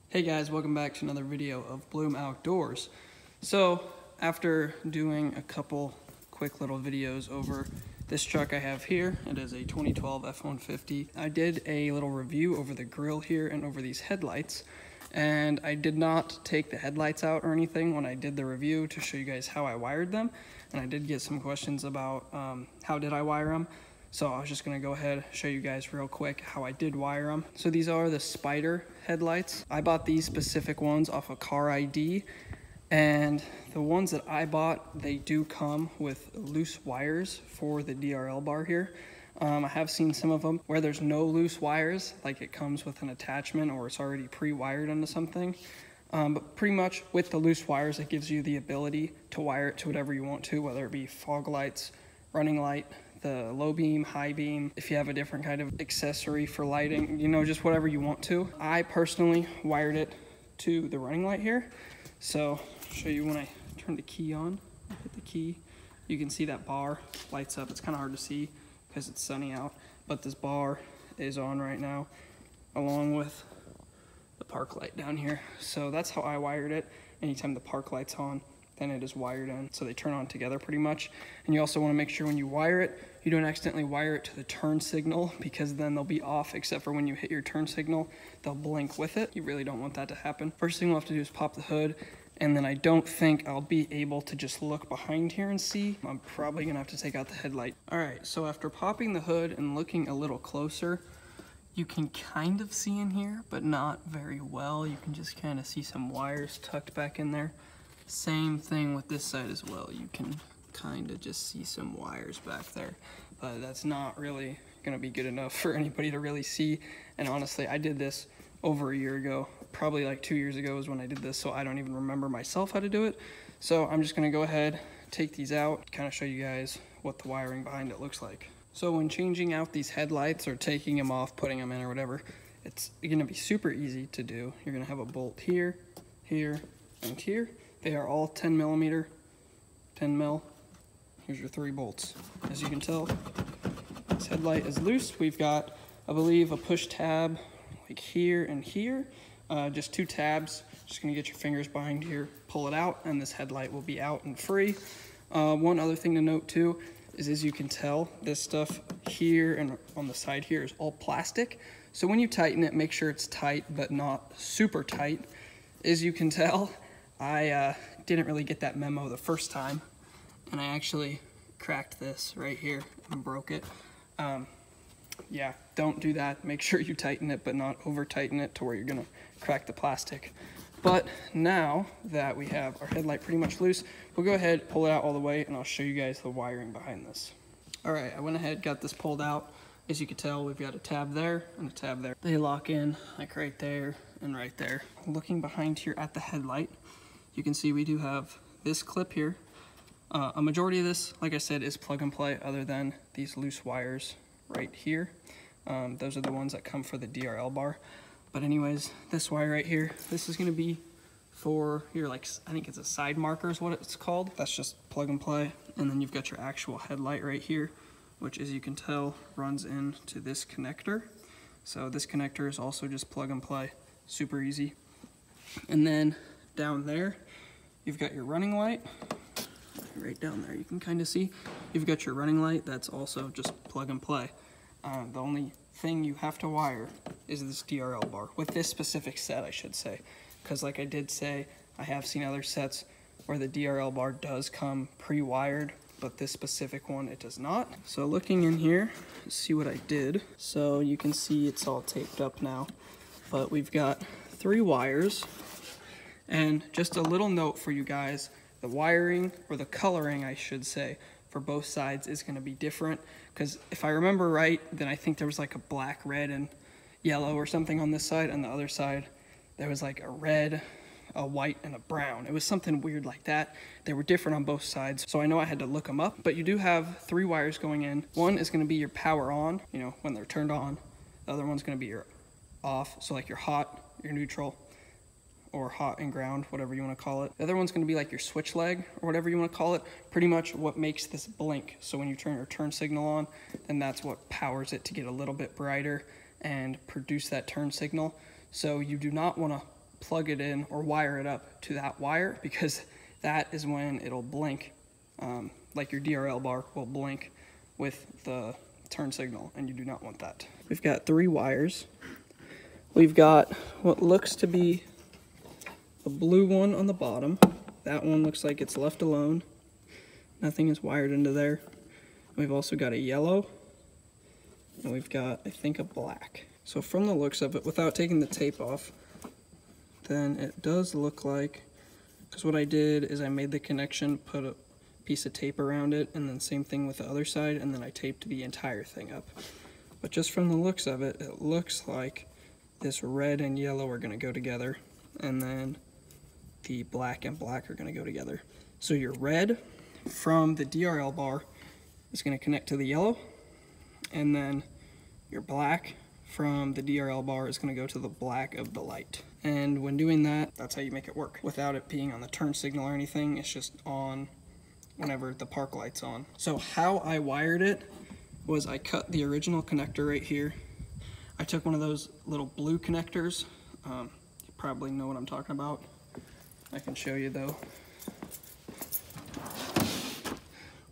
Hey guys, welcome back to another video of Bloom Outdoors. So after doing a couple quick little videos over this truck I have here, it is a 2012 F-150. I did a little review over the grill here and over these headlights, and I did not take the headlights out or anything when I did the review to show you guys how I wired them. And I did get some questions about how did I wire them. So I was just gonna go ahead and show you guys real quick how I did wire them. So these are the Spyder headlights. I bought these specific ones off of Car ID, and the ones that I bought, they do come with loose wires for the DRL bar here. I have seen some of them where there's no loose wires, like it comes with an attachment or it's already pre-wired into something. But pretty much with the loose wires, it gives you the ability to wire it to whatever you want to, whether it be fog lights, running light, the low beam, high beam, if you have a different kind of accessory for lighting, you know, just whatever you want to. I personally wired it to the running light here. So I'll show you when I turn the key on, I hit the key, you can see that bar lights up. It's kind of hard to see because it's sunny out, but this bar is on right now along with the park light down here. So that's how I wired it. Anytime the park light's on, then it is wired in, so they turn on together pretty much. And you also want to make sure when you wire it, you don't accidentally wire it to the turn signal, because then they'll be off, except for when you hit your turn signal, they'll blink with it. You really don't want that to happen. First thing we'll have to do is pop the hood, and then I don't think I'll be able to just look behind here and see. I'm probably gonna have to take out the headlight. All right, so after popping the hood and looking a little closer, you can kind of see in here, but not very well. You can just kind of see some wires tucked back in there. Same thing with this side as well. You can kind of just see some wires back there, but that's not really gonna be good enough for anybody to really see. And honestly, I did this over a year ago, probably like 2 years ago is when I did this, so I don't even remember myself how to do it. So I'm just gonna go ahead, take these out, kind of show you guys what the wiring behind it looks like. So when changing out these headlights or taking them off, putting them in or whatever, it's gonna be super easy to do. You're gonna have a bolt here, here, and here. They are all 10 millimeter, 10 mil. Here's your 3 bolts. As you can tell, this headlight is loose. We've got, I believe, a push tab like here and here. Just 2 tabs. Just gonna get your fingers behind here, pull it out, and this headlight will be out and free. One other thing to note too is, as you can tell, this stuff here and on the side here is all plastic. So when you tighten it, make sure it's tight, but not super tight. As you can tell, I didn't really get that memo the first time, and I actually cracked this right here and broke it. Yeah, don't do that. Make sure you tighten it, but not over tighten it to where you're gonna crack the plastic. But now that we have our headlight pretty much loose, we'll go ahead, pull it out all the way, and I'll show you guys the wiring behind this. All right, I went ahead, got this pulled out. As you can tell, we've got a tab there and a tab there. They lock in like right there and right there. Looking behind here at the headlight, you can see we do have this clip here. A majority of this, like I said, is plug and play, other than these loose wires right here. Those are the ones that come for the DRL bar. But anyways, this wire right here, this is gonna be for your, like, I think it's a side marker is what it's called. That's just plug and play. And then you've got your actual headlight right here, which, as you can tell, runs into this connector. So this connector is also just plug and play, super easy. And then down there, you've got your running light. Right down there, you can kind of see. You've got your running light, that's also just plug and play. The only thing you have to wire is this DRL bar, with this specific set, I should say. Because like I did say, I have seen other sets where the DRL bar does come pre-wired, but this specific one, it does not. So looking in here, see what I did. So you can see it's all taped up now, but we've got 3 wires. And just a little note for you guys, the wiring, or the coloring I should say, for both sides is gonna be different. Because if I remember right, then I think there was like a black, red, and yellow or something on this side, and the other side, there was like a red, a white, and a brown. It was something weird like that. They were different on both sides, so I know I had to look them up. But you do have 3 wires going in. One is gonna be your power on, you know, when they're turned on. The other one's gonna be your off, so like your hot, your neutral, or hot and ground, whatever you want to call it. The other one's going to be like your switch leg, or whatever you want to call it, pretty much what makes this blink. So when you turn your turn signal on, then that's what powers it to get a little bit brighter and produce that turn signal. So you do not want to plug it in or wire it up to that wire, because that is when it'll blink, like your DRL bar will blink with the turn signal, and you do not want that. We've got 3 wires. We've got what looks to be a blue one on the bottom. That one looks like it's left alone. Nothing is wired into there. We've also got a yellow, and we've got, I think, a black. So from the looks of it, without taking the tape off, then it does look like, because what I did is I made the connection, put a piece of tape around it, and then same thing with the other side, and then I taped the entire thing up. But just from the looks of it, it looks like this red and yellow are going to go together, and then the black and black are going to go together. So your red from the DRL bar is going to connect to the yellow, and then your black from the DRL bar is going to go to the black of the light. And when doing that, that's how you make it work without it being on the turn signal or anything. It's just on whenever the park light's on. So how I wired it was I cut the original connector right here. I took one of those little blue connectors. You probably know what I'm talking about. I can show you though.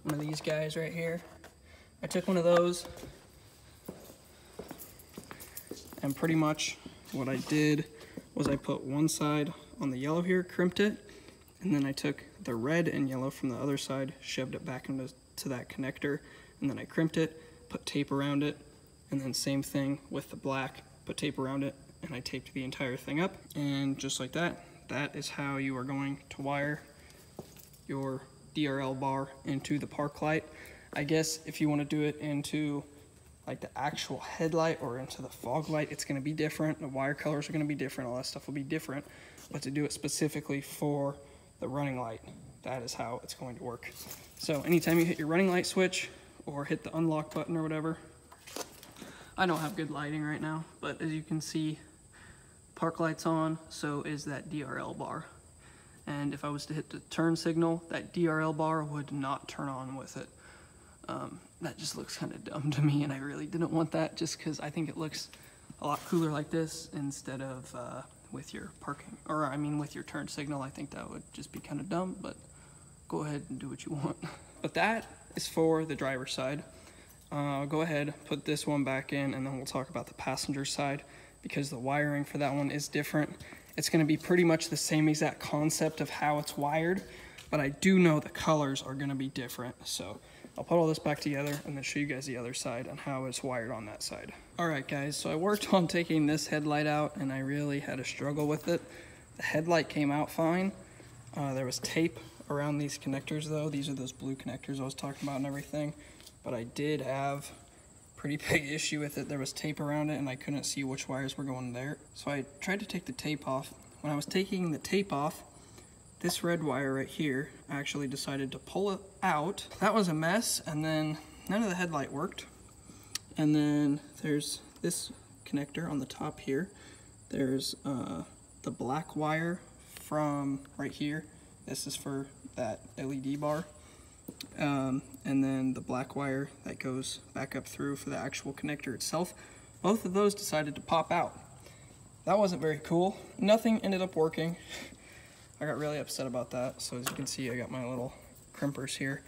One of these guys right here. I took one of those, and pretty much what I did was I put one side on the yellow here, crimped it, and then I took the red and yellow from the other side, shoved it back into that connector, and then I crimped it, put tape around it, and then same thing with the black, put tape around it, and I taped the entire thing up. And just like that, that is how you are going to wire your DRL bar into the park light. I guess if you want to do it into like the actual headlight or into the fog light, it's going to be different. The wire colors are going to be different. All that stuff will be different. But to do it specifically for the running light, that is how it's going to work. So anytime you hit your running light switch or hit the unlock button or whatever, I don't have good lighting right now, but as you can see, park light's on, so is that DRL bar. And if I was to hit the turn signal, that DRL bar would not turn on with it. That just looks kind of dumb to me, and I really didn't want that, just because I think it looks a lot cooler like this instead of with your parking, or I mean with your turn signal. I think that would just be kind of dumb, but go ahead and do what you want. But that is for the driver's side. Go ahead, put this one back in, and then we'll talk about the passenger side, because the wiring for that one is different. It's going to be pretty much the same exact concept of how it's wired, but I do know the colors are going to be different. So I'll put all this back together and then show you guys the other side and how it's wired on that side. Alright guys, so I worked on taking this headlight out, and I really had a struggle with it. The headlight came out fine. There was tape around these connectors though. These are those blue connectors I was talking about and everything. But I did have a pretty big issue with it. There was tape around it and I couldn't see which wires were going there. So I tried to take the tape off. When I was taking the tape off, this red wire right here, I actually decided to pull it out. That was a mess, and then none of the headlight worked. And then there's this connector on the top here. There's the black wire from right here. This is for that LED bar. And then the black wire that goes back up through for the actual connector itself. Both of those decided to pop out. That wasn't very cool. Nothing ended up working. I got really upset about that. So as you can see, I got my little crimpers here.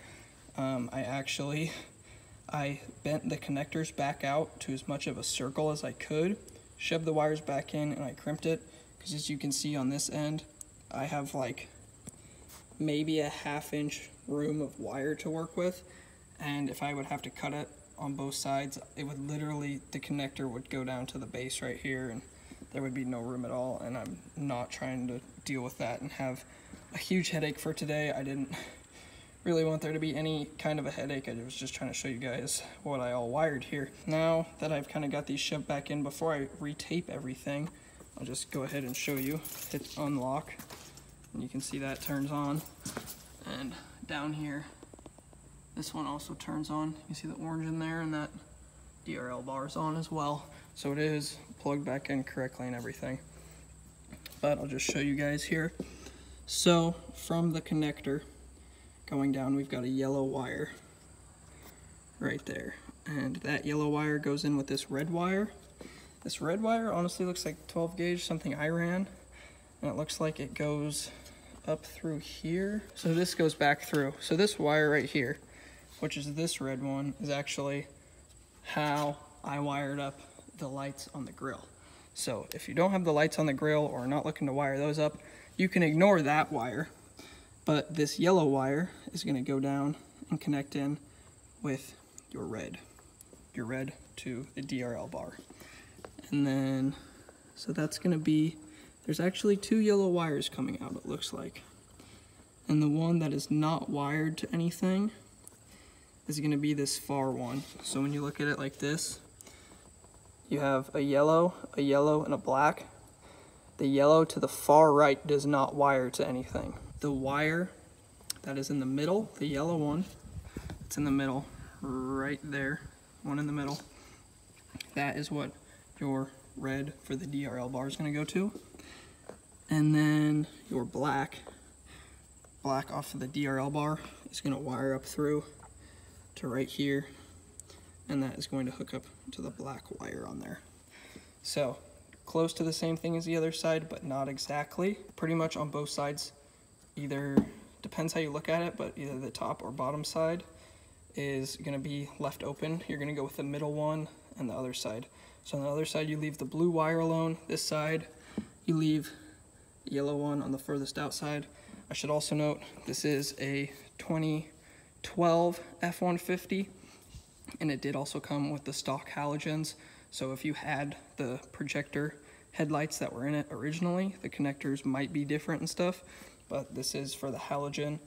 I bent the connectors back out to as much of a circle as I could, shoved the wires back in, and I crimped it, because as you can see on this end, I have like maybe a ½ inch room of wire to work with, and if I would have to cut it on both sides, it would literally, the connector would go down to the base right here, and there would be no room at all, and I'm not trying to deal with that and have a huge headache for today. I didn't really want there to be any kind of a headache. I was just trying to show you guys what I all wired here. Now that I've kind of got these shoved back in, before I retape everything, I'll just go ahead and show you. Hit unlock, and you can see that turns on. And down here, this one also turns on. You see the orange in there, and that DRL bar is on as well. So it is plugged back in correctly and everything. But I'll just show you guys here. So from the connector going down, we've got a yellow wire right there, and that yellow wire goes in with this red wire. This red wire honestly looks like 12 gauge, something I ran. and it looks like it goes up through here. So this goes back through. So this wire right here, which is this red one, is actually how I wired up the lights on the grill. So if you don't have the lights on the grill or are not looking to wire those up, you can ignore that wire. But this yellow wire is going to go down and connect in with your red to the DRL bar. And then, so that's going to be, there's actually 2 yellow wires coming out, it looks like. And the one that is not wired to anything is going to be this far one. So when you look at it like this, you have a yellow, and a black. The yellow to the far right does not wire to anything. The wire that is in the middle, the yellow one, it's in the middle, right there, one in the middle, that is what your red for the DRL bar is going to go to. And then your black off of the DRL bar is going to wire up through to right here, and that is going to hook up to the black wire on there. So close to the same thing as the other side, but not exactly. Pretty much on both sides, either, depends how you look at it, but either the top or bottom side is going to be left open. You're going to go with the middle one and the other side. So on the other side, you leave the blue wire alone. This side, you leave the yellow one on the furthest outside. I should also note, this is a 2012 F-150, and it did also come with the stock halogens. So if you had the projector headlights that were in it originally, the connectors might be different and stuff, but this is for the halogen,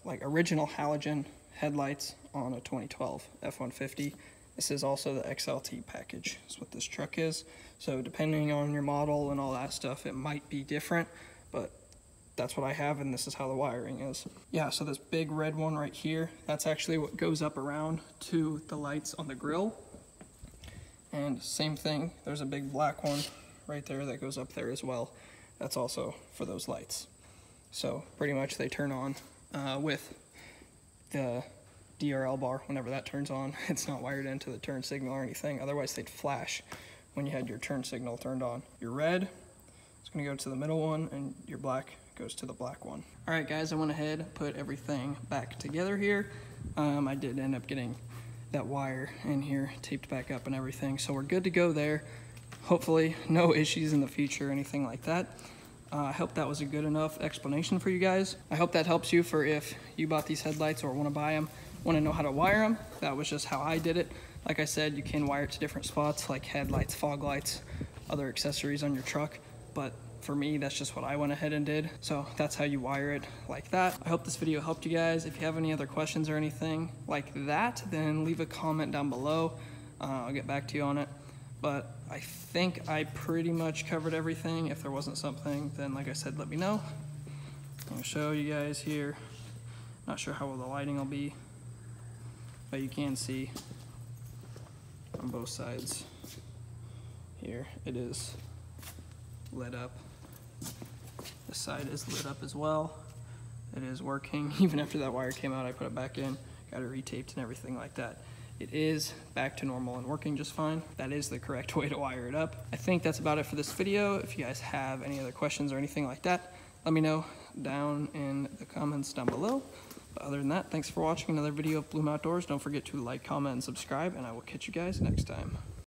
like original halogen headlights on a 2012 F-150. This is also the XLT package, is what this truck is. So depending on your model and all that stuff, it might be different, but that's what I have, and this is how the wiring is. Yeah, so this big red one right here, that's actually what goes up around to the lights on the grill. And same thing, there's a big black one right there that goes up there as well. That's also for those lights. So pretty much they turn on with the DRL bar. Whenever that turns on, it's not wired into the turn signal or anything, otherwise they'd flash when you had your turn signal turned on. Your red is going to go to the middle one, and your black goes to the black one. All right guys, I went ahead, put everything back together here. I did end up getting that wire in here taped back up and everything, so we're good to go there. Hopefully no issues in the future or anything like that. I hope that was a good enough explanation for you guys. I hope that helps you for if you bought these headlights or want to buy them, want to know how to wire them. That was just how I did it. Like I said, you can wire it to different spots like headlights, fog lights, other accessories on your truck, but for me, that's just what I went ahead and did. So that's how you wire it, like that. I hope this video helped you guys. If you have any other questions or anything like that, then leave a comment down below. I'll get back to you on it. But I think I pretty much covered everything. If there wasn't something, then like I said, let me know. I'll show you guys here. Not sure how well the lighting will be, but you can see on both sides here, it is lit up. This side is lit up as well. It is working. Even after that wire came out, I put it back in, got it retaped and everything like that. It is back to normal and working just fine. That is the correct way to wire it up. I think that's about it for this video. If you guys have any other questions or anything like that, let me know down in the comments down below. But other than that, thanks for watching another video of Bloom Outdoors. Don't forget to like, comment, and subscribe, and I will catch you guys next time.